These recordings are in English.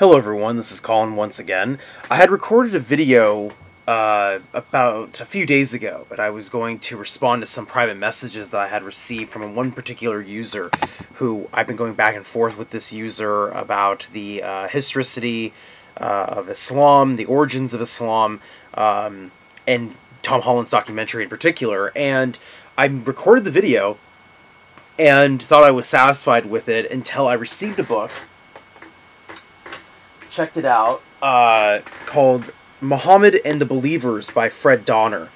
Hello everyone, this is Colin once again. I had recorded a video about a few days ago, but I was going to respond to some private messages that I had received from one particular user who I've been going back and forth with this user about the historicity of Islam, the origins of Islam, and Tom Holland's documentary in particular. And I recorded the video and thought I was satisfied with it until I received a book, checked it out, called Muhammad and the Believers by Fred Donner.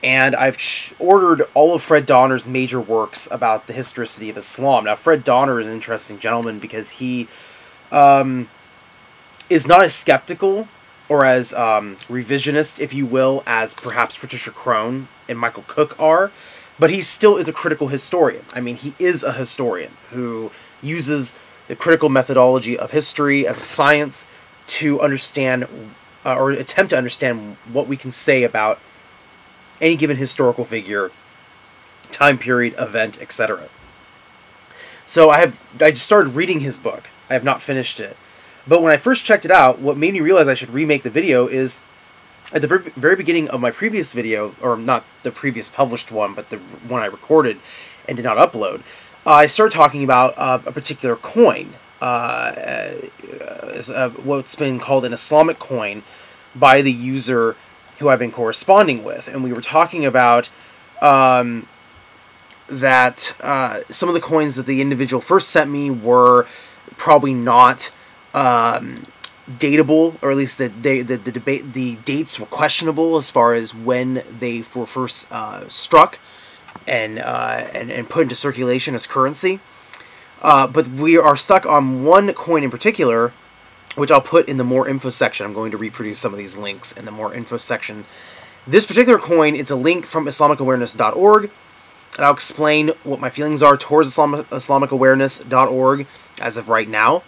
And I've ordered all of Fred Donner's major works about the historicity of Islam. Now, Fred Donner is an interesting gentleman because he is not as skeptical or as revisionist, if you will, as perhaps Patricia Crone and Michael Cook are, but he still is a critical historian. I mean, he is a historian who uses the critical methodology of history as a science to understand or attempt to understand what we can say about any given historical figure, time period, event, etc. So I just started reading his book. I have not finished it. But when I first checked it out, what made me realize I should remake the video is at the very beginning of my previous video, or not the previous published one, but the one I recorded and did not upload, I started talking about a particular coin, what's been called an Islamic coin by the user who I've been corresponding with. And we were talking about that some of the coins that the individual first sent me were probably not dateable, or at least the dates were questionable as far as when they were first struck and put into circulation as currency. But we are stuck on one coin in particular, which I'll put in the more info section. I'm going to reproduce some of these links in the more info section. This particular coin, it's a link from IslamicAwareness.org, and I'll explain what my feelings are towards IslamicAwareness.org as of right now.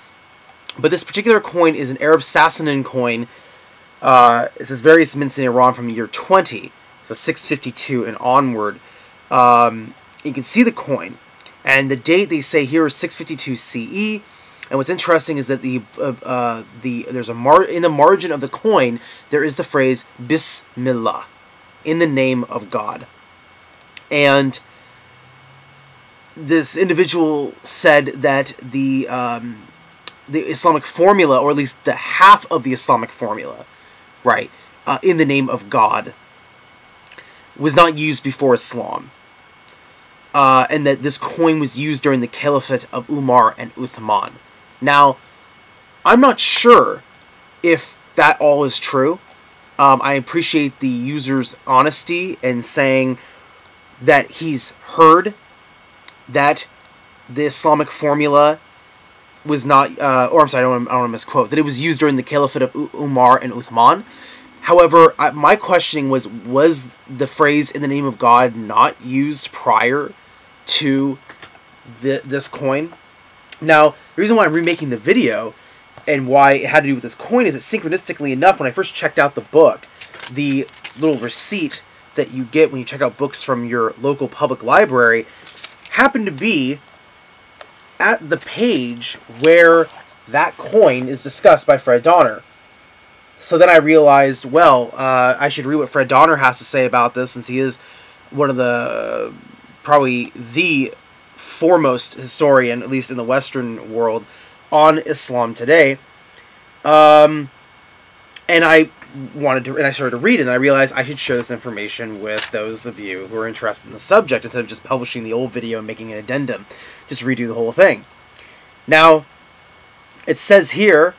But this particular coin is an Arab Sassanid coin. It says various mints in Iran from the year 20, so 652 and onward. You can see the coin, and the date they say here is 652 CE. And what's interesting is that there's in the margin of the coin there is the phrase Bismillah, in the name of God. And this individual said that the Islamic formula, or at least the half of the Islamic formula, right, in the name of God, was not used before Islam. And that this coin was used during the caliphate of Umar and Uthman. Now, I'm not sure if that all is true. I appreciate the user's honesty in saying that he's heard that the Islamic formula was not, or I'm sorry, I don't want to misquote, that it was used during the caliphate of Umar and Uthman. However, my questioning was the phrase "in the name of God" not used prior to this coin? Now, the reason why I'm remaking the video and why it had to do with this coin is that synchronistically enough, when I first checked out the book, the little receipt that you get when you check out books from your local public library happened to be at the page where that coin is discussed by Fred Donner. So then I realized, well, I should read what Fred Donner has to say about this, since he is one of the, probably the foremost historian, at least in the Western world, on Islam today. And I started to read it, and I realized I should share this information with those of you who are interested in the subject, instead of just publishing the old video and making an addendum. Just redo the whole thing. Now, it says here,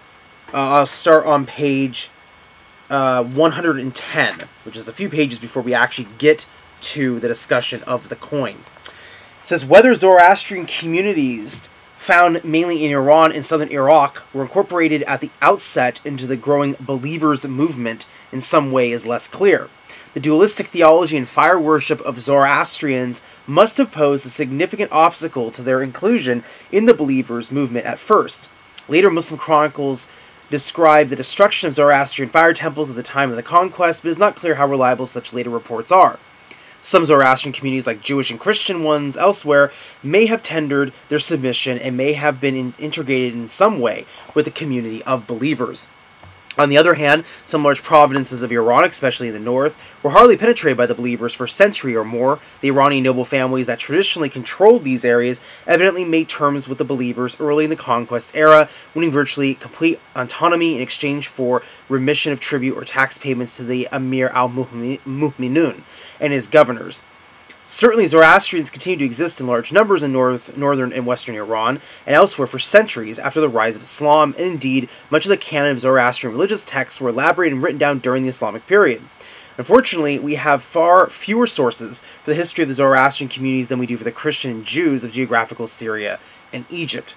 I'll start on page 110, which is a few pages before we actually get to the discussion of the coin. It says, whether Zoroastrian communities found mainly in Iran and southern Iraq were incorporated at the outset into the growing Believers movement in some way is less clear. The dualistic theology and fire worship of Zoroastrians must have posed a significant obstacle to their inclusion in the Believers movement at first. Later Muslim chronicles describe the destruction of Zoroastrian fire temples at the time of the conquest, but it is not clear how reliable such later reports are. Some Zoroastrian communities, like Jewish and Christian ones elsewhere, may have tendered their submission and may have been integrated in some way with the community of believers. On the other hand, some large provinces of Iran, especially in the north, were hardly penetrated by the believers for a century or more. The Iranian noble families that traditionally controlled these areas evidently made terms with the believers early in the conquest era, winning virtually complete autonomy in exchange for remission of tribute or tax payments to the Amir al-Mu'minun and his governors. Certainly, Zoroastrians continued to exist in large numbers in northern and western Iran and elsewhere for centuries after the rise of Islam, and indeed, much of the canon of Zoroastrian religious texts were elaborated and written down during the Islamic period. Unfortunately, we have far fewer sources for the history of the Zoroastrian communities than we do for the Christian and Jews of geographical Syria and Egypt.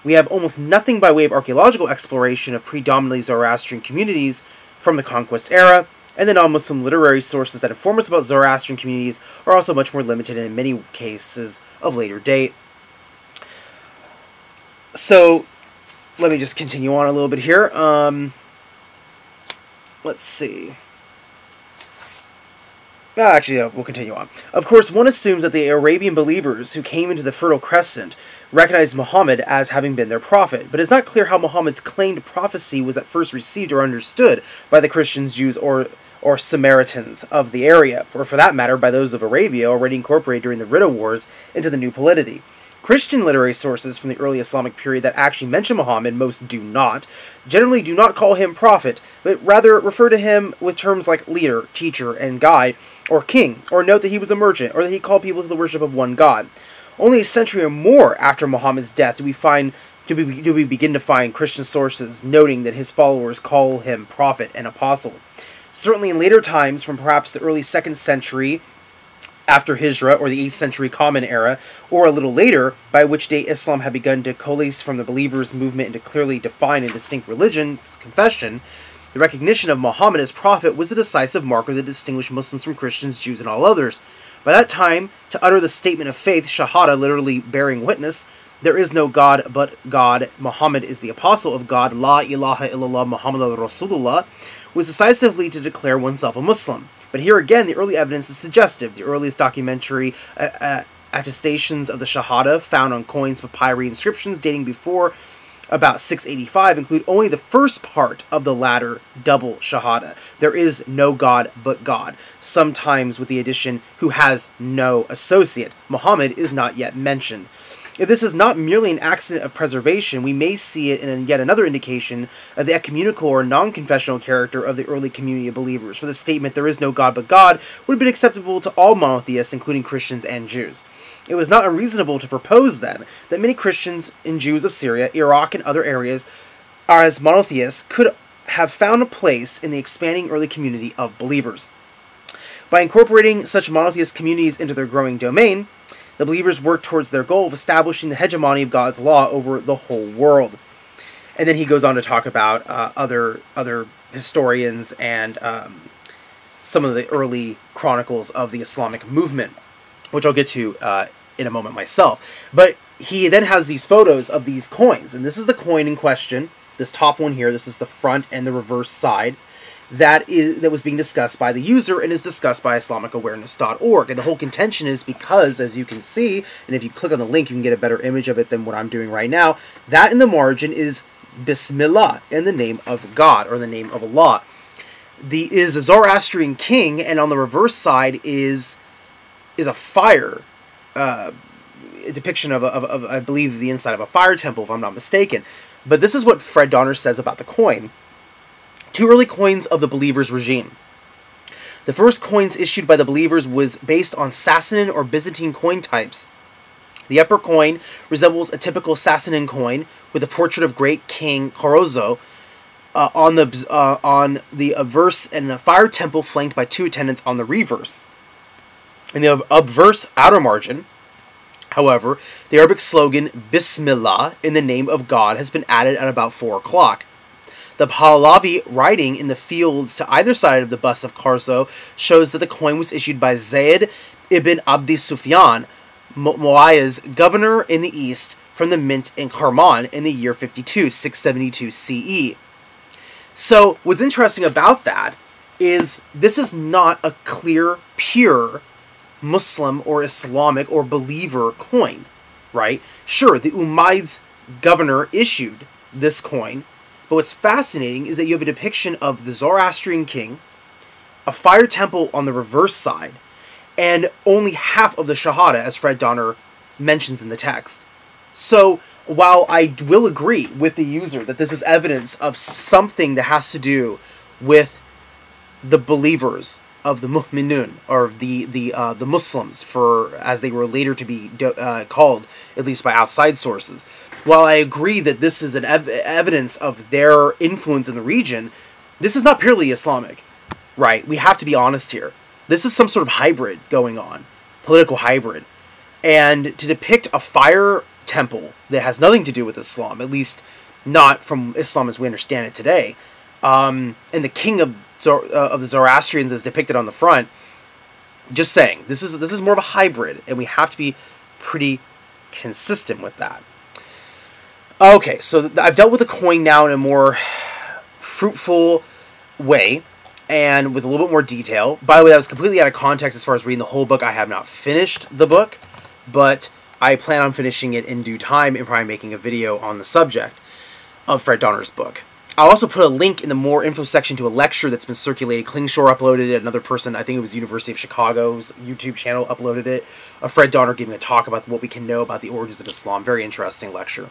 We have almost nothing by way of archaeological exploration of predominantly Zoroastrian communities from the conquest era, and the non-Muslim literary sources that inform us about Zoroastrian communities are also much more limited and in many cases of later date. So, let me just continue on a little bit here. Let's see. We'll continue on. Of course, one assumes that the Arabian believers who came into the Fertile Crescent recognized Muhammad as having been their prophet, but it's not clear how Muhammad's claimed prophecy was at first received or understood by the Christians, Jews, or Samaritans of the area, or for that matter, by those of Arabia already incorporated during the Ridda Wars into the new polity. Christian literary sources from the early Islamic period that actually mention Muhammad, most do not, generally do not call him prophet, but rather refer to him with terms like leader, teacher, and guide, or king, or note that he was a merchant, or that he called people to the worship of one God. Only a century or more after Muhammad's death do we begin to find Christian sources noting that his followers call him prophet and apostle. Certainly in later times, from perhaps the early 2nd century after Hijrah, or the 8th century Common Era, or a little later, by which date Islam had begun to coalesce from the believers' movement into clearly defined and distinct religion, confession, the recognition of Muhammad as prophet was the decisive marker that distinguished Muslims from Christians, Jews, and all others. By that time, to utter the statement of faith, shahada, literally bearing witness, there is no God but God, Muhammad is the apostle of God, la ilaha illallah Muhammadur Rasulullah, was decisively to declare oneself a Muslim. But here again, the early evidence is suggestive. The earliest documentary attestations of the Shahada found on coins, papyri, inscriptions dating before about 685 include only the first part of the latter double Shahada. There is no God but God, sometimes with the addition, who has no associate. Muhammad is not yet mentioned. If this is not merely an accident of preservation, we may see it in yet another indication of the ecumenical or non-confessional character of the early community of believers, for the statement there is no God but God would have been acceptable to all monotheists, including Christians and Jews. It was not unreasonable to propose, then, that many Christians and Jews of Syria, Iraq, and other areas, as monotheists, could have found a place in the expanding early community of believers. By incorporating such monotheist communities into their growing domain, the believers worked towards their goal of establishing the hegemony of God's law over the whole world. And then he goes on to talk about other historians and some of the early chronicles of the Islamic movement, which I'll get to in a moment myself. But he then has these photos of these coins, and this is the coin in question, this top one here. This is the front and the reverse side. That was being discussed by the user and is discussed by IslamicAwareness.org. And the whole contention is because, as you can see, and if you click on the link, you can get a better image of it than what I'm doing right now, that in the margin is Bismillah, in the name of God, or the name of Allah. Is a Zoroastrian king, and on the reverse side is a fire, a depiction of I believe, the inside of a fire temple, if I'm not mistaken. But this is what Fred Donner says about the coin. 2 early coins of the Believers' regime. The first coins issued by the Believers was based on Sassanid or Byzantine coin types. The upper coin resembles a typical Sassanid coin with a portrait of great King Korozo on the obverse, and a fire temple flanked by 2 attendants on the reverse. In the obverse outer margin, however, the Arabic slogan Bismillah, in the name of God, has been added at about 4 o'clock. The Pahlavi writing in the fields to either side of the bust of Korozo shows that the coin was issued by Zayd ibn Abdi Sufyan, Muawiyah's governor in the east, from the mint in Karman in the year 52, 672 CE. So, what's interesting about that is this is not a clear, pure Muslim or Islamic or believer coin, right? Sure, the Umayyads governor issued this coin, but what's fascinating is that you have a depiction of the Zoroastrian king, a fire temple on the reverse side, and only half of the Shahada, as Fred Donner mentions in the text. So, while I will agree with the user that this is evidence of something that has to do with the believers of the Mu'minun, or the Muslims, for as they were later to be called, at least by outside sources. While I agree that this is an evidence of their influence in the region, this is not purely Islamic, right? We have to be honest here. This is some sort of hybrid going on, political hybrid. And to depict a fire temple that has nothing to do with Islam, at least not from Islam as we understand it today, and the king of the Zoroastrians is depicted on the front, just saying, this is more of a hybrid, and we have to be pretty consistent with that. Okay, so I've dealt with the coin now in a more fruitful way, and with a little bit more detail. By the way, that was completely out of context as far as reading the whole book. I have not finished the book, but I plan on finishing it in due time and probably making a video on the subject of Fred Donner's book. I'll also put a link in the more info section to a lecture that's been circulated. Klingshore uploaded it. Another person, I think it was University of Chicago's YouTube channel, uploaded it. Fred Donner giving a talk about what we can know about the origins of Islam. Very interesting lecture.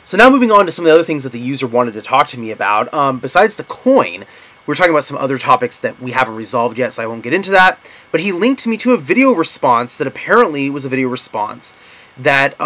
So now moving on to some of the other things that the user wanted to talk to me about. Besides the coin, we're talking about some other topics that we haven't resolved yet, so I won't get into that. But he linked me to a video response that apparently was a video response that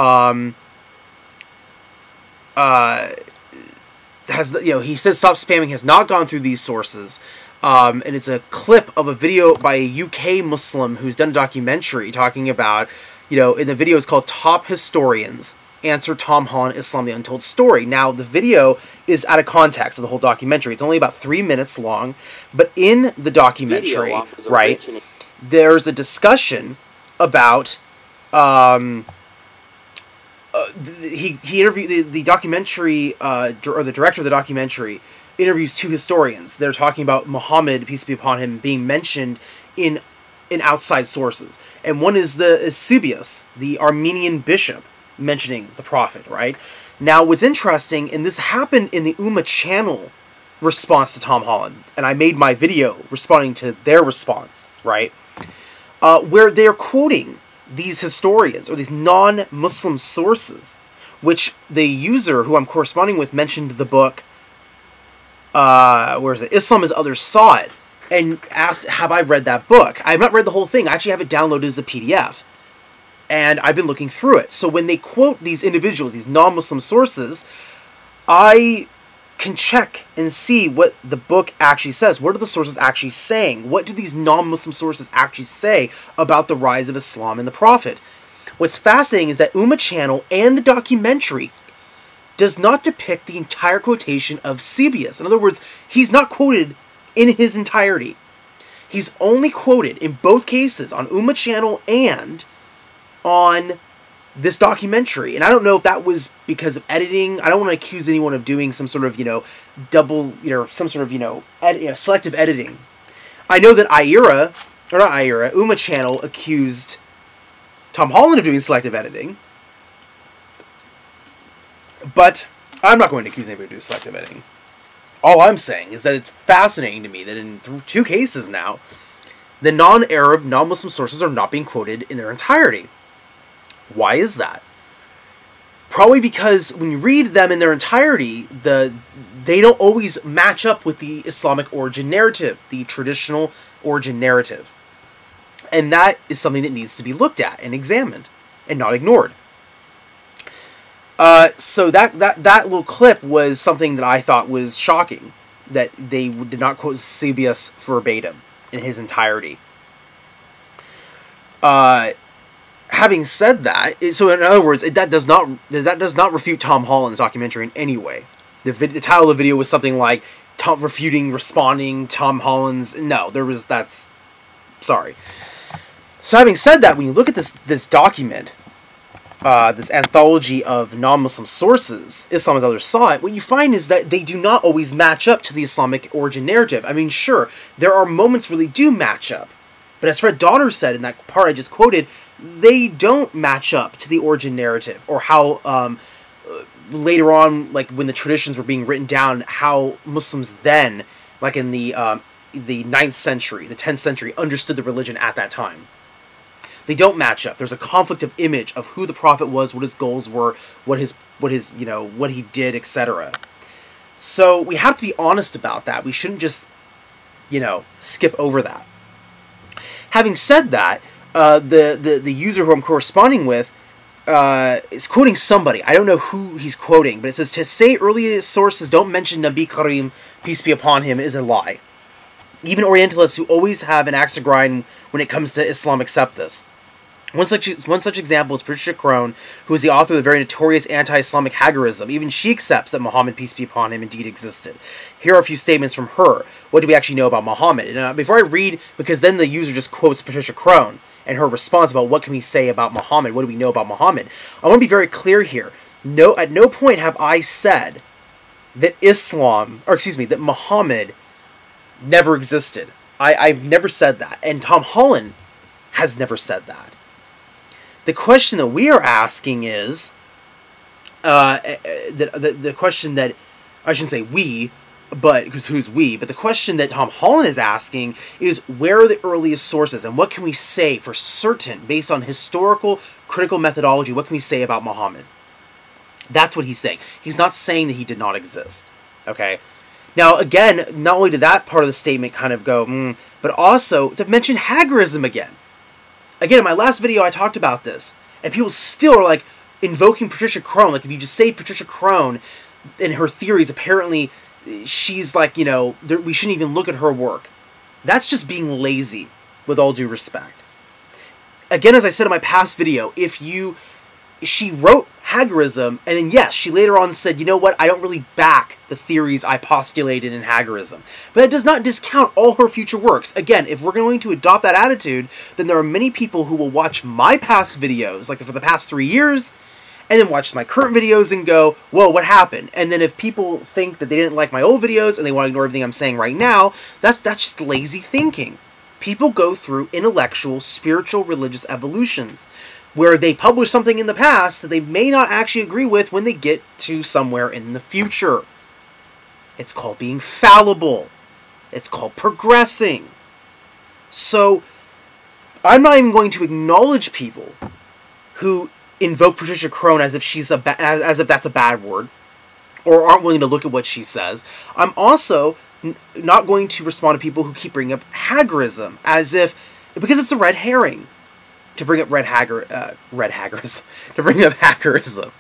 has, he says stop spamming, has not gone through these sources. And it's a clip of a video by a UK Muslim who's done a documentary talking about, in the video it's called Top Historians Answer Tom Holland, Islam, the Untold Story. Now, the video is out of context of the whole documentary. It's only about 3 minutes long, but in the documentary, right, there's a discussion about, he interviewed, the documentary, or the director of the documentary interviews two historians. They're talking about Muhammad, peace be upon him, being mentioned in outside sources. And one is Eusebius, the Armenian bishop, mentioning the prophet, right? Now, what's interesting, and this happened in the Ummah channel response to Tom Holland, and I made my video responding to their response, right? Where they're quoting these historians, or these non-Muslim sources, which the user who I'm corresponding with mentioned the book, where is it? Islam as Others Saw It, and asked, have I read that book? I have not read the whole thing. I actually have it downloaded as a PDF. And I've been looking through it. So when they quote these individuals, these non-Muslim sources, I can check and see what the book actually says. What are the sources actually saying? What do these non-Muslim sources actually say about the rise of Islam and the Prophet? What's fascinating is that Ummah Channel and the documentary does not depict the entire quotation of Eusebius. In other words, he's not quoted in his entirety. He's only quoted in both cases on Ummah Channel and on this documentary. And I don't know if that was because of editing. I don't want to accuse anyone of doing some sort of, double, some sort of, selective editing. I know that Ummah Channel accused Tom Holland of doing selective editing. But I'm not going to accuse anybody of doing selective editing. All I'm saying is that it's fascinating to me that in two cases now, the non-Arab, non-Muslim sources are not being quoted in their entirety. Why is that? Probably because when you read them in their entirety, they don't always match up with the Islamic origin narrative, the traditional origin narrative. And that is something that needs to be looked at and examined and not ignored. So that little clip was something that I thought was shocking, that they did not quote Eusebius verbatim in his entirety. Having said that, so in other words, that does not refute Tom Holland's documentary in any way. The title of the video was something like responding Tom Holland's. No, sorry. So having said that, when you look at this document, this anthology of non-Muslim sources, Islam as Others Saw It, what you find is that they do not always match up to the Islamic origin narrative. I mean, sure, there are moments where they do match up, but But as Fred Donner said in that part I just quoted, they don't match up to the origin narrative, or how later on, like when the traditions were being written down, how Muslims then, like in the 9th century, the 10th century, understood the religion at that time. They don't match up. There's a conflict of image of who the prophet was, what his goals were, what he did, etc. So we have to be honest about that. We shouldn't just, skip over that. Having said that, the user who I'm corresponding with is quoting somebody. I don't know who he's quoting, but it says, to say earlier sources don't mention Nabi Karim, peace be upon him, is a lie. Even Orientalists who always have an axe to grind when it comes to Islam accept this. One such example is Patricia Crone, who is the author of the very notorious anti-Islamic Hagarism. Even she accepts that Muhammad, peace be upon him, indeed existed. Here are a few statements from her. What do we actually know about Muhammad? And before I read, because then the user just quotes Patricia Crone and her response about what can we say about Muhammad, what do we know about Muhammad, I want to be very clear here. At no point have I said that that Muhammad never existed. I've never said that. And Tom Holland has never said that. The question that we are asking is, the question that, I shouldn't say we, but, because who's we, but the question that Tom Holland is asking is, where are the earliest sources, and what can we say for certain, based on historical, critical methodology, what can we say about Muhammad? That's what he's saying. He's not saying that he did not exist. Okay? Now, again, not only did that part of the statement kind of go, but also to mention Hagarism again. Again, in my last video, I talked about this, and people still are, like, invoking Patricia Crone. Like, if you just say Patricia Crone and her theories, apparently she's like, we shouldn't even look at her work. That's just being lazy, with all due respect. Again, as I said in my past video, she wrote Hagarism, and then yes, she later on said, you know what, I don't really back the theories I postulated in Hagarism. But that does not discount all her future works. Again, if we're going to adopt that attitude, then there are many people who will watch my past videos, like for the past 3 years, and then watch my current videos and go, whoa, what happened? And then if people think that they didn't like my old videos and they want to ignore everything I'm saying right now, that's just lazy thinking. People go through intellectual, spiritual, religious evolutions, where they publish something in the past that they may not actually agree with when they get to somewhere in the future. It's called being fallible. It's called progressing. So, I'm not even going to acknowledge people who invoke Patricia Crone as if as if that's a bad word, or aren't willing to look at what she says. I'm also not going to respond to people who keep bringing up Hagarism as if, because it's a red herring to bring up to bring up Hagarism.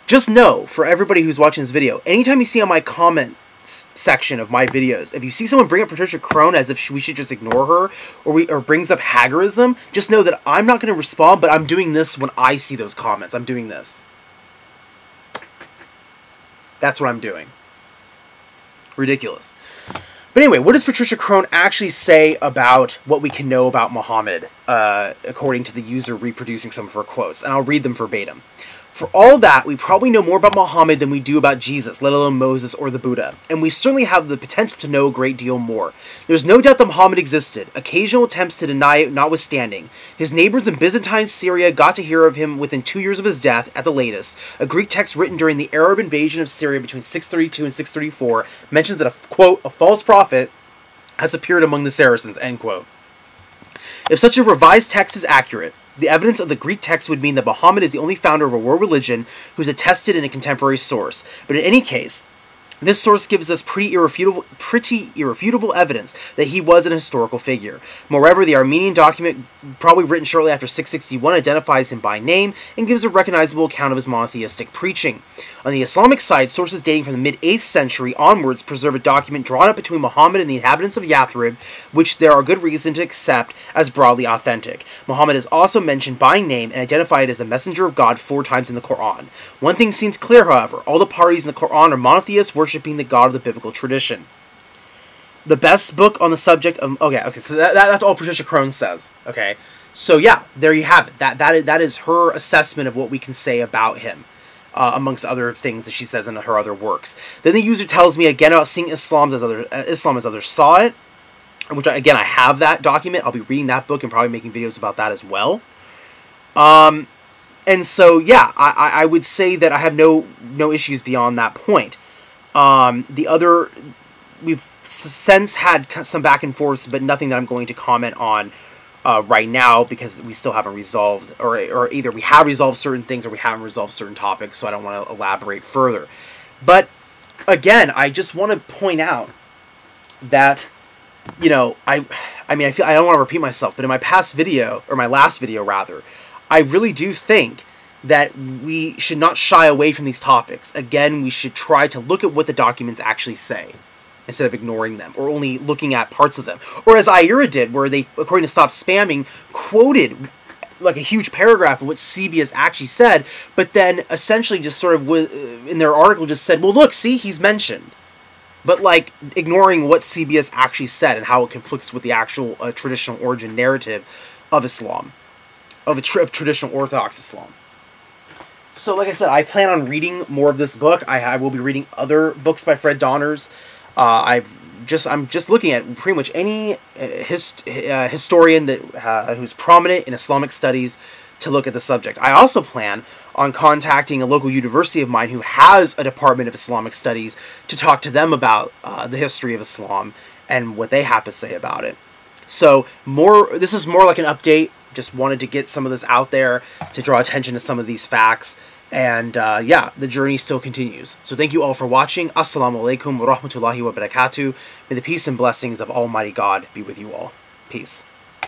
Just know, for everybody who's watching this video, anytime you see on my comments section of my videos, if you see someone bring up Patricia Crone as if we should just ignore her, or brings up Hagarism, just know that I'm not going to respond, but I'm doing this when I see those comments. I'm doing this. That's what I'm doing. Ridiculous. But anyway, what does Patricia Crone actually say about what we can know about Muhammad, according to the user reproducing some of her quotes? And I'll read them verbatim. For all that, we probably know more about Muhammad than we do about Jesus, let alone Moses or the Buddha, and we certainly have the potential to know a great deal more. There's no doubt that Muhammad existed, occasional attempts to deny it notwithstanding. His neighbors in Byzantine Syria got to hear of him within 2 years of his death, at the latest. A Greek text written during the Arab invasion of Syria between 632 and 634 mentions that a false prophet has appeared among the Saracens, end quote. If such a revised text is accurate, the evidence of the Greek text would mean that Muhammad is the only founder of a world religion who's attested in a contemporary source. But in any case, this source gives us pretty irrefutable evidence that he was an historical figure. Moreover, the Armenian document, probably written shortly after 661, identifies him by name and gives a recognizable account of his monotheistic preaching. On the Islamic side, sources dating from the mid-8th century onwards preserve a document drawn up between Muhammad and the inhabitants of Yathrib, which there are good reason to accept as broadly authentic. Muhammad is also mentioned by name and identified as the messenger of God 4 times in the Quran. One thing seems clear, however: all the parties in the Quran are monotheists, worshipping the God of the biblical tradition. The best book on the subject of... Okay, so that's all Patricia Crone says. Okay, so yeah, there you have it. That is her assessment of what we can say about him, amongst other things that she says in her other works. Then the user tells me again about seeing Islam as others saw it. which, again, I have that document. I'll be reading that book and probably making videos about that as well. And so, yeah, I would say that I have no issues beyond that point. We've since had some back and forth, but nothing that I'm going to comment on right now, because we still haven't resolved, or either we have resolved certain things or we haven't resolved certain topics, so I don't want to elaborate further. But, again, I just want to point out that, you know, I mean, I don't want to repeat myself, but in my last video, rather, I really do think that we should not shy away from these topics. Again, we should try to look at what the documents actually say, instead of ignoring them, or only looking at parts of them. Or as Ira did, where they, according to Stop Spamming, quoted like a huge paragraph of what CBS actually said, but then essentially just sort of, in their article, just said, well, look, see, he's mentioned. But, like, ignoring what CBS actually said and how it conflicts with the actual traditional origin narrative of Islam, of traditional Orthodox Islam. So, like I said, I plan on reading more of this book. I will be reading other books by Fred Donners. I'm just looking at pretty much any historian that who's prominent in Islamic studies to look at the subject. I also plan on contacting a local university of mine who has a department of Islamic studies to talk to them about the history of Islam and what they have to say about it. So this is more like an update. Just wanted to get some of this out there to draw attention to some of these facts. And yeah, the journey still continues. So thank you all for watching. Assalamu alaikum wa rahmatullahi wa barakatuh. May the peace and blessings of Almighty God be with you all. Peace.